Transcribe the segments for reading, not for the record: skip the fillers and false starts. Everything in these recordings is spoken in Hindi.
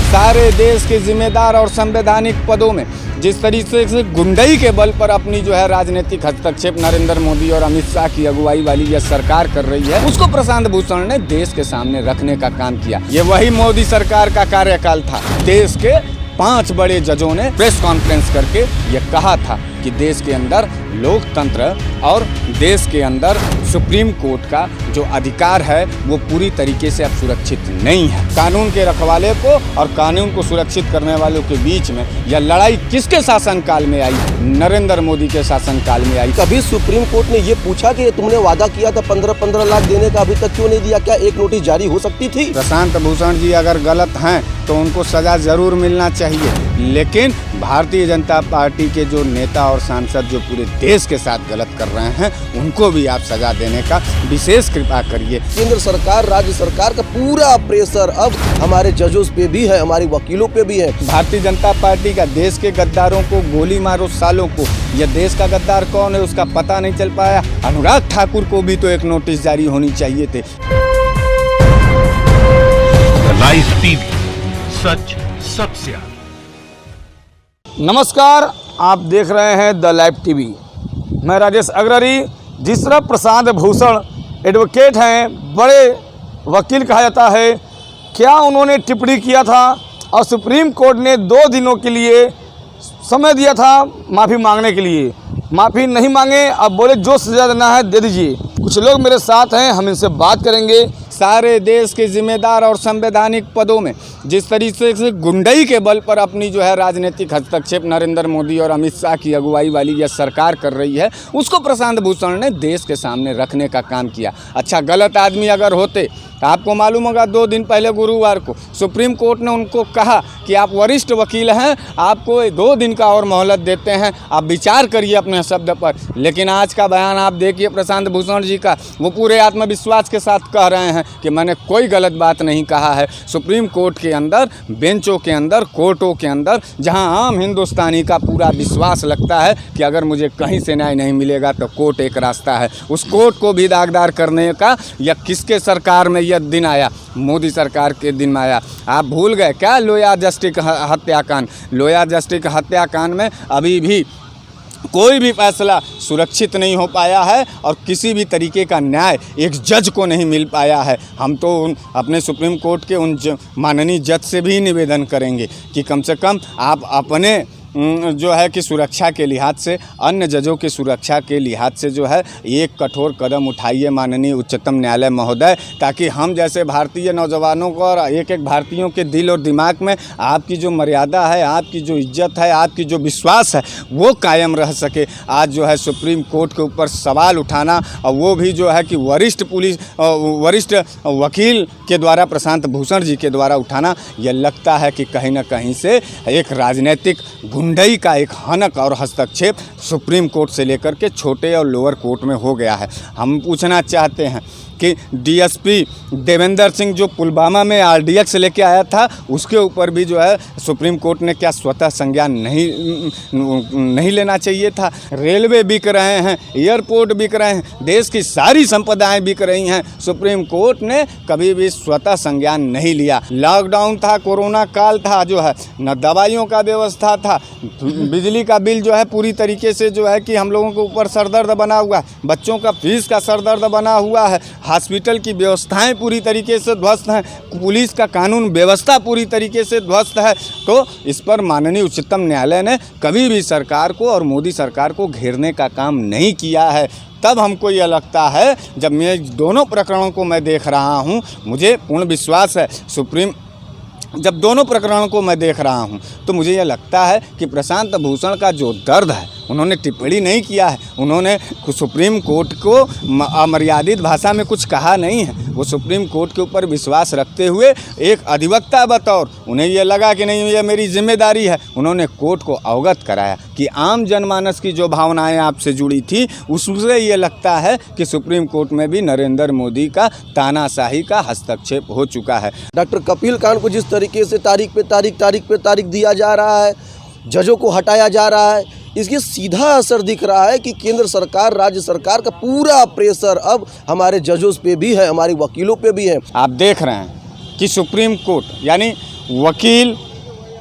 सारे देश के जिम्मेदार और संवैधानिक पदों में जिस तरीके से गुंडई के बल पर अपनी जो है राजनीतिक हस्तक्षेप नरेंद्र मोदी और अमित शाह की अगुवाई वाली यह सरकार कर रही है, उसको प्रशांत भूषण ने देश के सामने रखने का काम किया। ये वही मोदी सरकार का कार्यकाल था। देश के 5 बड़े जजों ने प्रेस कॉन्फ्रेंस करके ये कहा था कि देश के अंदर लोकतंत्र और देश के अंदर सुप्रीम कोर्ट का जो अधिकार है वो पूरी तरीके से अब सुरक्षित नहीं है। कानून के रखवाले को और कानून को सुरक्षित करने वालों के बीच में यह लड़ाई किसके शासनकाल में आई? नरेंद्र मोदी के शासनकाल में आई। कभी सुप्रीम कोर्ट ने ये पूछा कि तुमने वादा किया था 15-15 लाख देने का, अभी तक क्यों नहीं दिया? क्या एक नोटिस जारी हो सकती थी? प्रशांत भूषण जी अगर गलत हैं तो उनको सजा जरूर मिलना चाहिए, लेकिन भारतीय जनता पार्टी के जो नेता और सांसद जो पूरे देश के साथ गलत कर रहे हैं उनको भी आप सजा देने का विशेष कृपा करिए। केंद्र सरकार, राज्य सरकार का पूरा प्रेशर अब हमारे जजों पे भी है, हमारे वकीलों पे भी है। भारतीय जनता पार्टी का देश के गद्दारों को गोली मारो सालों को, यह देश का गद्दार कौन है उसका पता नहीं चल पाया। अनुराग ठाकुर को भी तो एक नोटिस जारी होनी चाहिए थे। लाइव टीवी, सच सबसे आगे। नमस्कार, आप देख रहे हैं द लाइव टीवी। मैं राजेश अग्रवाल। जिस तरह प्रशांत भूषण एडवोकेट हैं, बड़े वकील कहा जाता है, क्या उन्होंने टिप्पणी किया था और सुप्रीम कोर्ट ने 2 दिनों के लिए समय दिया था माफ़ी मांगने के लिए। माफ़ी नहीं मांगे, अब बोले जो सज़ा देना है दे दीजिए। कुछ लोग मेरे साथ हैं, हम इनसे बात करेंगे। सारे देश के जिम्मेदार और संवैधानिक पदों में जिस तरीके से गुंडई के बल पर अपनी जो है राजनीतिक हस्तक्षेप नरेंद्र मोदी और अमित शाह की अगुवाई वाली यह सरकार कर रही है, उसको प्रशांत भूषण ने देश के सामने रखने का काम किया। अच्छा, गलत आदमी अगर होते तो आपको मालूम होगा 2 दिन पहले गुरुवार को सुप्रीम कोर्ट ने उनको कहा कि आप वरिष्ठ वकील हैं, आपको 2 दिन का और मोहलत देते हैं, आप विचार करिए अपने शब्द पर। लेकिन आज का बयान आप देखिए प्रशांत भूषण जी का, वो पूरे आत्मविश्वास के साथ कह रहे हैं कि मैंने कोई गलत बात नहीं कहा है। सुप्रीम कोर्ट के अंदर, बेंचों के अंदर, कोर्टों के अंदर, जहां आम हिंदुस्तानी का पूरा विश्वास लगता है कि अगर मुझे कहीं से न्याय नहीं मिलेगा तो कोर्ट एक रास्ता है, उस कोर्ट को भी दागदार करने का या किसके सरकार में यह दिन आया? मोदी सरकार के दिन में आया। आप भूल गए क्या लोया जस्टिस हत्याकांड? लोया जस्टिस हत्याकांड में अभी भी कोई भी फैसला सुरक्षित नहीं हो पाया है और किसी भी तरीके का न्याय एक जज को नहीं मिल पाया है। हम तो अपने सुप्रीम कोर्ट के उन माननीय जज से भी निवेदन करेंगे कि कम से कम आप अपने जो है कि सुरक्षा के लिहाज से, अन्य जजों की सुरक्षा के लिहाज से जो है एक कठोर कदम उठाइए माननीय उच्चतम न्यायालय महोदय, ताकि हम जैसे भारतीय नौजवानों को और एक भारतीयों के दिल और दिमाग में आपकी जो मर्यादा है, आपकी जो इज्जत है, आपकी जो विश्वास है वो कायम रह सके। आज जो है सुप्रीम कोर्ट के ऊपर सवाल उठाना और वो भी जो है कि वरिष्ठ वकील के द्वारा, प्रशांत भूषण जी के द्वारा उठाना, यह लगता है कि कहीं ना कहीं से एक राजनीतिक गुंडई का एक हनक और हस्तक्षेप सुप्रीम कोर्ट से लेकर के छोटे और लोअर कोर्ट में हो गया है। हम पूछना चाहते हैं कि डीएसपी देवेंद्र सिंह जो पुलवामा में आरडीएक्स लेके आया था, उसके ऊपर भी जो है सुप्रीम कोर्ट ने क्या स्वतः संज्ञान नहीं लेना चाहिए था? रेलवे बिक रहे हैं, एयरपोर्ट बिक रहे हैं, देश की सारी संपदाएं बिक रही हैं, सुप्रीम कोर्ट ने कभी भी स्वतः संज्ञान नहीं लिया। लॉकडाउन था, कोरोना काल था, जो है न दवाइयों का व्यवस्था था, बिजली का बिल जो है पूरी तरीके से जो है कि हम लोगों के ऊपर सरदर्द बना हुआ है, बच्चों का फीस का सरदर्द बना हुआ है, हॉस्पिटल की व्यवस्थाएं पूरी तरीके से ध्वस्त हैं, पुलिस का कानून व्यवस्था पूरी तरीके से ध्वस्त है। तो इस पर माननीय उच्चतम न्यायालय ने कभी भी सरकार को और मोदी सरकार को घेरने का काम नहीं किया है। तब हमको यह लगता है, जब मैं दोनों प्रकरणों को मैं देख रहा हूं, मुझे पूर्ण विश्वास है जब दोनों प्रकरणों को मैं देख रहा हूं तो मुझे यह लगता है कि प्रशांत भूषण का जो दर्द है, उन्होंने टिप्पणी नहीं किया है, उन्होंने सुप्रीम कोर्ट को अमर्यादित भाषा में कुछ कहा नहीं है। वो सुप्रीम कोर्ट के ऊपर विश्वास रखते हुए एक अधिवक्ता बतौर उन्हें यह लगा कि नहीं यह मेरी जिम्मेदारी है, उन्होंने कोर्ट को अवगत कराया कि आम जनमानस की जो भावनाएं आपसे जुड़ी थी, उससे ये लगता है कि सुप्रीम कोर्ट में भी नरेंद्र मोदी का तानाशाही का हस्तक्षेप हो चुका है। डॉक्टर कपिल कांड को जिस तरीके से तारीख पे तारीख दिया जा रहा है, जजों को हटाया जा रहा है, इसकी सीधा असर दिख रहा है कि केंद्र सरकार, राज्य सरकार का पूरा प्रेशर अब हमारे जजों पे भी है, हमारे वकीलों पे भी है। आप देख रहे हैं कि सुप्रीम कोर्ट यानी वकील,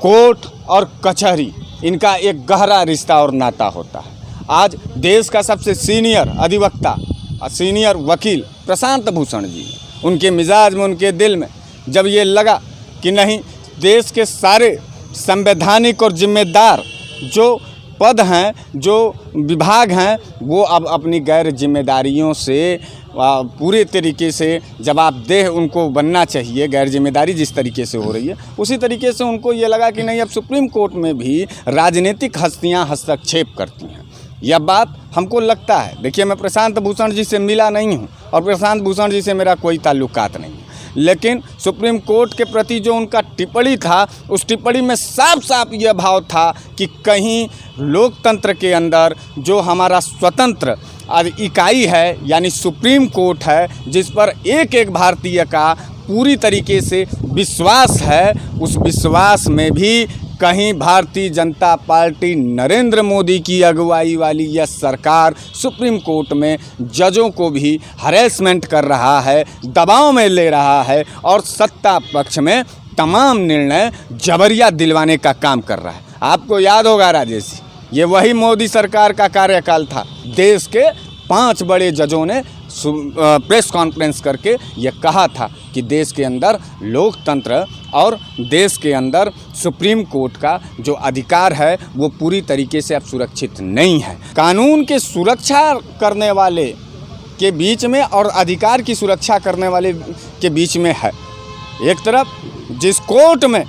कोर्ट और कचहरी, इनका एक गहरा रिश्ता और नाता होता है। आज देश का सबसे सीनियर अधिवक्ता, सीनियर वकील प्रशांत भूषण जी, उनके मिजाज में, उनके दिल में जब ये लगा कि नहीं, देश के सारे संवैधानिक और जिम्मेदार जो पद हैं, जो विभाग हैं, वो अब अपनी गैर जिम्मेदारियों से पूरे तरीके से जवाबदेह उनको बनना चाहिए। गैर जिम्मेदारी जिस तरीके से हो रही है, उसी तरीके से उनको ये लगा कि नहीं, अब सुप्रीम कोर्ट में भी राजनीतिक हस्तियां हस्तक्षेप करती हैं। यह बात हमको लगता है, देखिए मैं प्रशांत भूषण जी से मिला नहीं हूँ और प्रशांत भूषण जी से मेरा कोई ताल्लुकात नहीं है, लेकिन सुप्रीम कोर्ट के प्रति जो उनका टिप्पणी था, उस टिप्पणी में साफ साफ यह भाव था कि कहीं लोकतंत्र के अंदर जो हमारा स्वतंत्र इकाई है, यानी सुप्रीम कोर्ट है, जिस पर एक एक भारतीय का पूरी तरीके से विश्वास है, उस विश्वास में भी कहीं भारतीय जनता पार्टी नरेंद्र मोदी की अगुवाई वाली यह सरकार सुप्रीम कोर्ट में जजों को भी हरेसमेंट कर रहा है, दबाव में ले रहा है और सत्ता पक्ष में तमाम निर्णय जबरिया दिलवाने का काम कर रहा है। आपको याद होगा राजेश जी, ये वही मोदी सरकार का कार्यकाल था। देश के 5 बड़े जजों ने प्रेस कॉन्फ्रेंस करके ये कहा था कि देश के अंदर लोकतंत्र और देश के अंदर सुप्रीम कोर्ट का जो अधिकार है वो पूरी तरीके से अब सुरक्षित नहीं है। कानून के सुरक्षा करने वाले के बीच में और अधिकार की सुरक्षा करने वाले के बीच में है। एक तरफ जिस कोर्ट में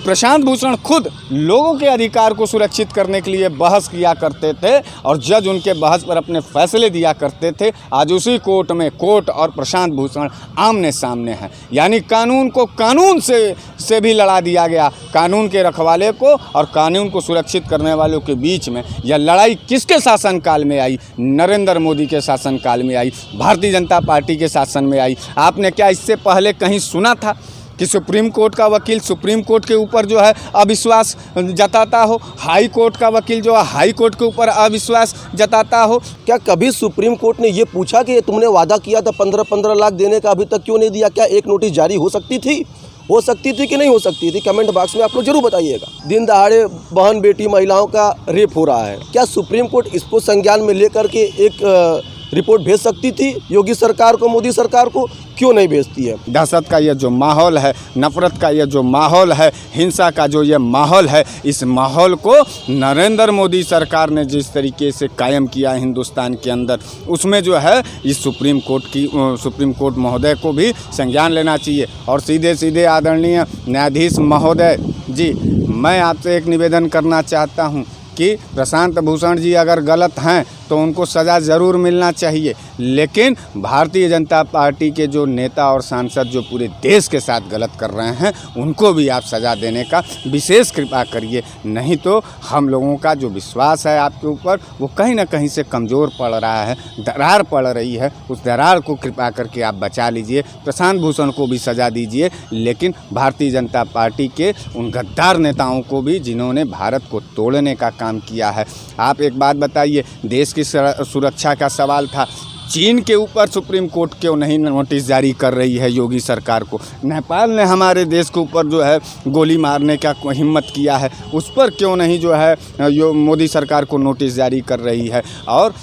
प्रशांत भूषण खुद लोगों के अधिकार को सुरक्षित करने के लिए बहस किया करते थे और जज उनके बहस पर अपने फैसले दिया करते थे, आज उसी कोर्ट में कोर्ट और प्रशांत भूषण आमने सामने हैं। यानी कानून को कानून से भी लड़ा दिया गया। कानून के रखवाले को और कानून को सुरक्षित करने वालों के बीच में यह लड़ाई किसके शासनकाल में आई? नरेंद्र मोदी के शासनकाल में आई, भारतीय जनता पार्टी के शासन में आई। आपने क्या इससे पहले कहीं सुना था कि सुप्रीम कोर्ट का वकील सुप्रीम कोर्ट के ऊपर जो है अविश्वास जताता हो, हाई कोर्ट का वकील जो है हाई कोर्ट के ऊपर अविश्वास जताता हो? क्या कभी सुप्रीम कोर्ट ने ये पूछा कि तुमने वादा किया था 15-15 लाख देने का, अभी तक क्यों नहीं दिया? क्या एक नोटिस जारी हो सकती थी कि नहीं हो सकती थी? कमेंट बॉक्स में आप लोग जरूर बताइएगा। दिन दहाड़े बहन बेटी महिलाओं का रेप हो रहा है, क्या सुप्रीम कोर्ट इसको संज्ञान में लेकर के एक रिपोर्ट भेज सकती थी योगी सरकार को, मोदी सरकार को? क्यों नहीं भेजती है? दहशत का यह जो माहौल है, नफरत का यह जो माहौल है, हिंसा का जो ये माहौल है, इस माहौल को नरेंद्र मोदी सरकार ने जिस तरीके से कायम किया हिंदुस्तान के अंदर, उसमें जो है इस सुप्रीम कोर्ट महोदय को भी संज्ञान लेना चाहिए। और सीधे सीधे आदरणीय न्यायाधीश महोदय जी, मैं आपसे एक निवेदन करना चाहता हूँ कि प्रशांत भूषण जी अगर गलत हैं तो उनको सज़ा ज़रूर मिलना चाहिए, लेकिन भारतीय जनता पार्टी के जो नेता और सांसद जो पूरे देश के साथ गलत कर रहे हैं, उनको भी आप सज़ा देने का विशेष कृपा करिए। नहीं तो हम लोगों का जो विश्वास है आपके ऊपर, वो कहीं ना कहीं से कमज़ोर पड़ रहा है, दरार पड़ रही है। उस दरार को कृपा करके आप बचा लीजिए। प्रशांत भूषण को भी सज़ा दीजिए, लेकिन भारतीय जनता पार्टी के उन गद्दार नेताओं को भी जिन्होंने भारत को तोड़ने का काम किया है। आप एक बात बताइए, देश की सुरक्षा का सवाल था, चीन के ऊपर सुप्रीम कोर्ट क्यों नहीं नोटिस जारी कर रही है योगी सरकार को? नेपाल ने हमारे देश के ऊपर जो है गोली मारने का हिम्मत किया है, उस पर क्यों नहीं जो है मोदी सरकार को नोटिस जारी कर रही है? और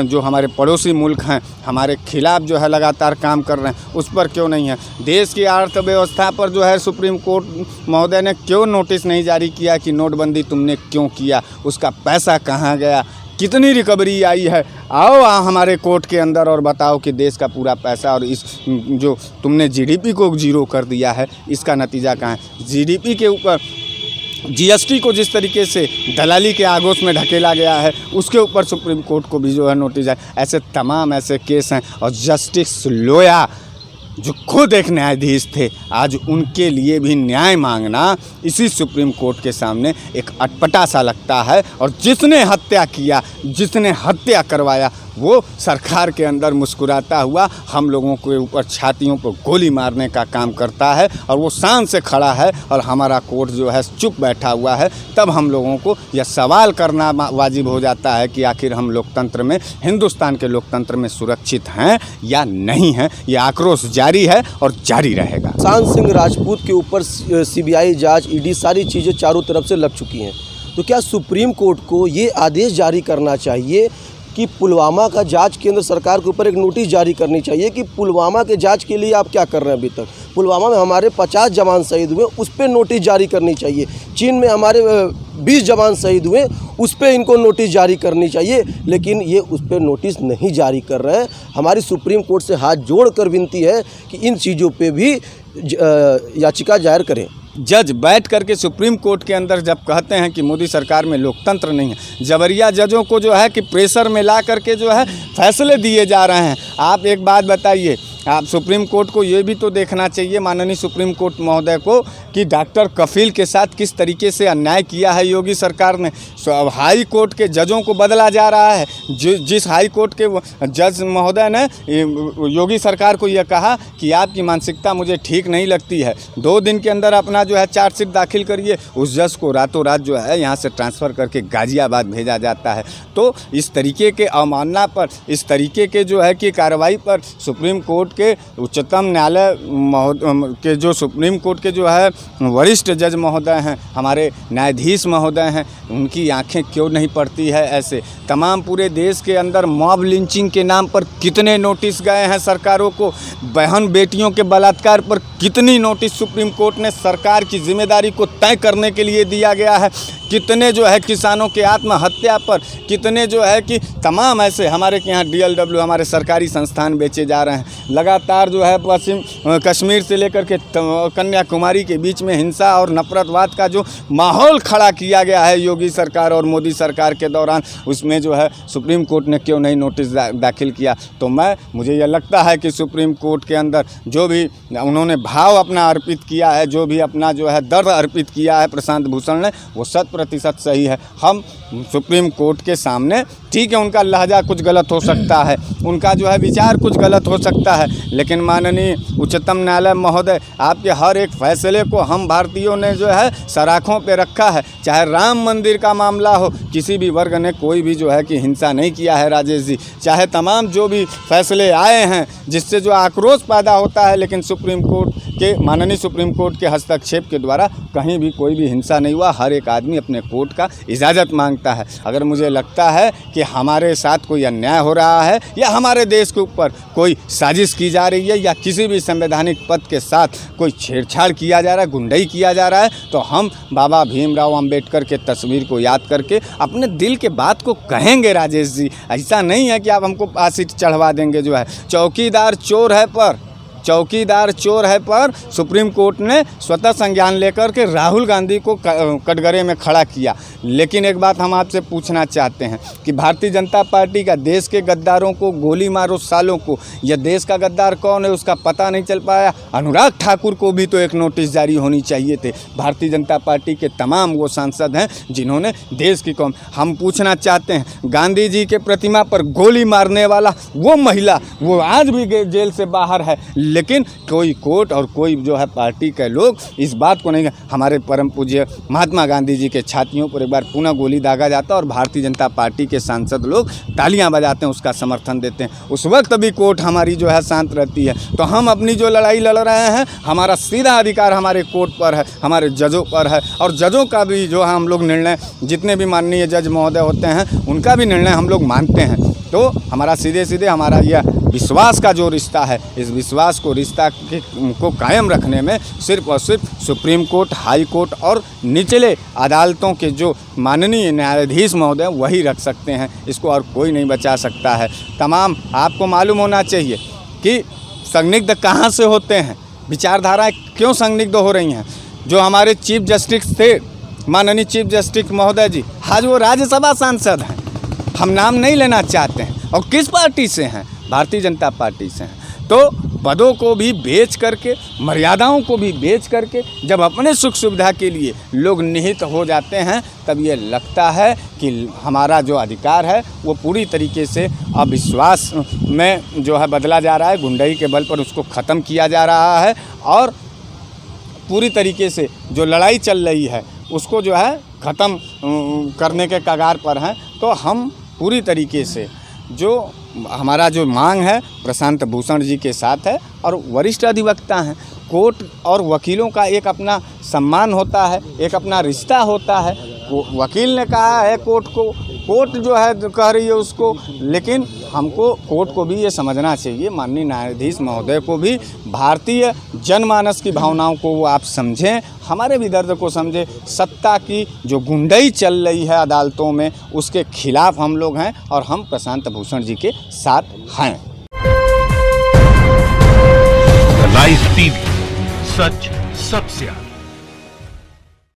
जो हमारे पड़ोसी मुल्क हैं हमारे खिलाफ जो है लगातार काम कर रहे हैं, उस पर क्यों नहीं है? देश की अर्थव्यवस्था पर जो है सुप्रीम कोर्ट महोदय ने क्यों नोटिस नहीं जारी किया कि नोटबंदी तुमने क्यों किया, उसका पैसा कहाँ गया, कितनी रिकवरी आई है? आओ हमारे कोर्ट के अंदर और बताओ कि देश का पूरा पैसा और इस जो तुमने जीडीपी को 0 कर दिया है, इसका नतीजा कहाँ है? जीडीपी के ऊपर जीएसटी को जिस तरीके से दलाली के आगोश में ढकेला गया है, उसके ऊपर सुप्रीम कोर्ट को भी जो है नोटिस है। ऐसे तमाम ऐसे केस हैं और जस्टिस लोया जो खुद एक न्यायाधीश थे, आज उनके लिए भी न्याय मांगना इसी सुप्रीम कोर्ट के सामने एक अटपटा सा लगता है। और जिसने हत्या किया, जिसने हत्या करवाया, वो सरकार के अंदर मुस्कुराता हुआ हम लोगों के ऊपर छातियों पर गोली मारने का काम करता है, और वो शान से खड़ा है और हमारा कोर्ट जो है चुप बैठा हुआ है। तब हम लोगों को यह सवाल करना वाजिब हो जाता है कि आखिर हम लोकतंत्र में, हिंदुस्तान के लोकतंत्र में सुरक्षित हैं या नहीं हैं। ये आक्रोश जारी है और जारी रहेगा। सुशांत सिंह राजपूत के ऊपर सीबीआई जांच, ईडी, सारी चीज़ें चारों तरफ से लग चुकी हैं। तो क्या सुप्रीम कोर्ट को ये आदेश जारी करना चाहिए कि पुलवामा का जांच, केंद्र सरकार के ऊपर एक नोटिस जारी करनी चाहिए कि पुलवामा के जांच के लिए आप क्या कर रहे हैं? अभी तक पुलवामा में हमारे 50 जवान शहीद हुए, उस पर नोटिस जारी करनी चाहिए। चीन में हमारे 20 जवान शहीद हुए, उस पर इनको नोटिस जारी करनी चाहिए, लेकिन ये उस पर नोटिस नहीं जारी कर रहे हैं। हमारी सुप्रीम कोर्ट से हाथ जोड़कर विनती है कि इन चीज़ों पे भी याचिका दायर करें। जज बैठ करके सुप्रीम कोर्ट के अंदर जब कहते हैं कि मोदी सरकार में लोकतंत्र नहीं है, जबरिया जजों को जो है कि प्रेशर में ला करके जो है फैसले दिए जा रहे हैं। आप एक बात बताइए, आप सुप्रीम कोर्ट को ये भी तो देखना चाहिए, माननीय सुप्रीम कोर्ट महोदय को, कि डॉक्टर कफील के साथ किस तरीके से अन्याय किया है योगी सरकार ने। अब हाई कोर्ट के जजों को बदला जा रहा है। जिस हाई कोर्ट के जज महोदय ने योगी सरकार को यह कहा कि आपकी मानसिकता मुझे ठीक नहीं लगती है, 2 दिन के अंदर अपना जो है चार्जशीट दाखिल करिए, उस जज को रातों रात जो है यहाँ से ट्रांसफ़र करके गाज़ियाबाद भेजा जाता है। तो इस तरीके के अवमानना पर, इस तरीके के जो है कि कार्रवाई पर सुप्रीम कोर्ट के, उच्चतम न्यायालय के जो सुप्रीम कोर्ट के जो है वरिष्ठ जज महोदय हैं, हमारे न्यायाधीश महोदय हैं, उनकी आंखें क्यों नहीं पड़ती है ऐसे? तमाम पूरे देश के अंदर मॉब लिंचिंग के नाम पर कितने नोटिस गए हैं सरकारों को, बहन बेटियों के बलात्कार पर कितनी नोटिस सुप्रीम कोर्ट ने सरकार की जिम्मेदारी को तय करने के लिए दिया गया है, कितने जो है किसानों के आत्महत्या पर, कितने जो है कि तमाम ऐसे हमारे के यहाँ DLW हमारे सरकारी संस्थान बेचे जा रहे हैं। लगातार जो है पश्चिम कश्मीर से लेकर के कन्याकुमारी के बीच में हिंसा और नफरतवाद का जो माहौल खड़ा किया गया है योगी सरकार और मोदी सरकार के दौरान, उसमें जो है सुप्रीम कोर्ट ने क्यों नहीं नोटिस दाखिल किया? तो मुझे यह लगता है कि सुप्रीम कोर्ट के अंदर जो भी उन्होंने भाव अपना अर्पित किया है, जो भी अपना जो है दर्द अर्पित किया है प्रशांत भूषण ने, वो 100% सही है। हम सुप्रीम कोर्ट के सामने, ठीक है उनका लहजा कुछ गलत हो सकता है, उनका जो है विचार कुछ गलत हो सकता है, लेकिन माननीय उच्चतम न्यायालय महोदय, आपके हर एक फैसले को हम भारतीयों ने जो है सराखों पे रखा है। चाहे राम मंदिर का मामला हो, किसी भी वर्ग ने कोई भी जो है कि हिंसा नहीं किया है राजेश जी। चाहे तमाम जो भी फैसले आए हैं जिससे जो आक्रोश पैदा होता है, लेकिन सुप्रीम कोर्ट के, माननीय सुप्रीम कोर्ट के हस्तक्षेप के द्वारा कहीं भी कोई भी हिंसा नहीं हुआ। हर एक आदमी अपने कोर्ट का इजाज़त मांगता है। अगर मुझे लगता है कि हमारे साथ कोई अन्याय हो रहा है या हमारे देश के ऊपर कोई साजिश की जा रही है या किसी भी संवैधानिक पद के साथ कोई छेड़छाड़ किया जा रहा है, गुंडाई किया जा रहा है, तो हम बाबा भीमराव अंबेडकर के तस्वीर को याद करके अपने दिल के बात को कहेंगे राजेश जी। ऐसा नहीं है कि आप हमको फांसी चढ़वा देंगे। जो है चौकीदार चोर है पर सुप्रीम कोर्ट ने स्वतः संज्ञान लेकर के राहुल गांधी को कटघरे में खड़ा किया। लेकिन एक बात हम आपसे पूछना चाहते हैं कि भारतीय जनता पार्टी का देश के गद्दारों को गोली मारो सालों को, यह देश का गद्दार कौन है उसका पता नहीं चल पाया। अनुराग ठाकुर को भी तो एक नोटिस जारी होनी चाहिए थे। भारतीय जनता पार्टी के तमाम वो सांसद हैं जिन्होंने देश की कौम, हम पूछना चाहते हैं, गांधी जी के प्रतिमा पर गोली मारने वाला वो महिला, वो आज भी जेल से बाहर है, लेकिन कोई कोर्ट और कोई जो है पार्टी के लोग इस बात को नहीं। हमारे परम पूज्य महात्मा गांधी जी के छातियों पर एक बार पुनः गोली दागा जाता और भारतीय जनता पार्टी के सांसद लोग तालियां बजाते हैं, उसका समर्थन देते हैं, उस वक्त भी कोर्ट हमारी जो है शांत रहती है। तो हम अपनी जो लड़ाई लड़ रहे हैं, हमारा सीधा अधिकार हमारे कोर्ट पर है, हमारे जजों पर है, और जजों का भी जो है हम लोग निर्णय, जितने भी माननीय जज महोदय होते हैं उनका भी निर्णय हम लोग मानते हैं। तो हमारा सीधे हमारा यह विश्वास का जो रिश्ता है, इस विश्वास को को कायम रखने में सिर्फ और सिर्फ सुप्रीम कोर्ट, हाई कोर्ट और निचले अदालतों के जो माननीय न्यायाधीश महोदय वही रख सकते हैं। इसको और कोई नहीं बचा सकता है। तमाम आपको मालूम होना चाहिए कि संदिग्ध कहाँ से होते हैं, विचारधाराएं क्यों संदिग्ध हो रही हैं। जो हमारे चीफ जस्टिस थे, माननीय चीफ जस्टिस महोदय जी, आज वो राज्यसभा सांसद हैं, हम नाम नहीं लेना चाहते हैं, और किस पार्टी से हैं? भारतीय जनता पार्टी से हैं। तो पदों को भी बेच करके, मर्यादाओं को भी बेच करके जब अपने सुख सुविधा के लिए लोग निहित हो जाते हैं, तब ये लगता है कि हमारा जो अधिकार है वो पूरी तरीके से अविश्वास में जो है बदला जा रहा है। गुंडई के बल पर उसको ख़त्म किया जा रहा है और पूरी तरीके से जो लड़ाई चल रही है उसको जो है ख़त्म करने के कगार पर हैं। तो हम पूरी तरीके से जो हमारा जो मांग है प्रशांत भूषण जी के साथ है और वरिष्ठ अधिवक्ता हैं। कोर्ट और वकीलों का एक अपना सम्मान होता है, एक अपना रिश्ता होता है। वकील ने कहा है कोर्ट को, कोर्ट जो है कह रही है उसको, लेकिन हमको कोर्ट को भी ये समझना चाहिए, माननीय न्यायाधीश महोदय को भी, भारतीय जनमानस की भावनाओं को वो आप समझें, हमारे भी दर्द को समझें। सत्ता की जो गुंडई चल रही है अदालतों में, उसके खिलाफ हम लोग हैं और हम प्रशांत भूषण जी के साथ हैं। लाइव टीवी, सच सबसे आगे।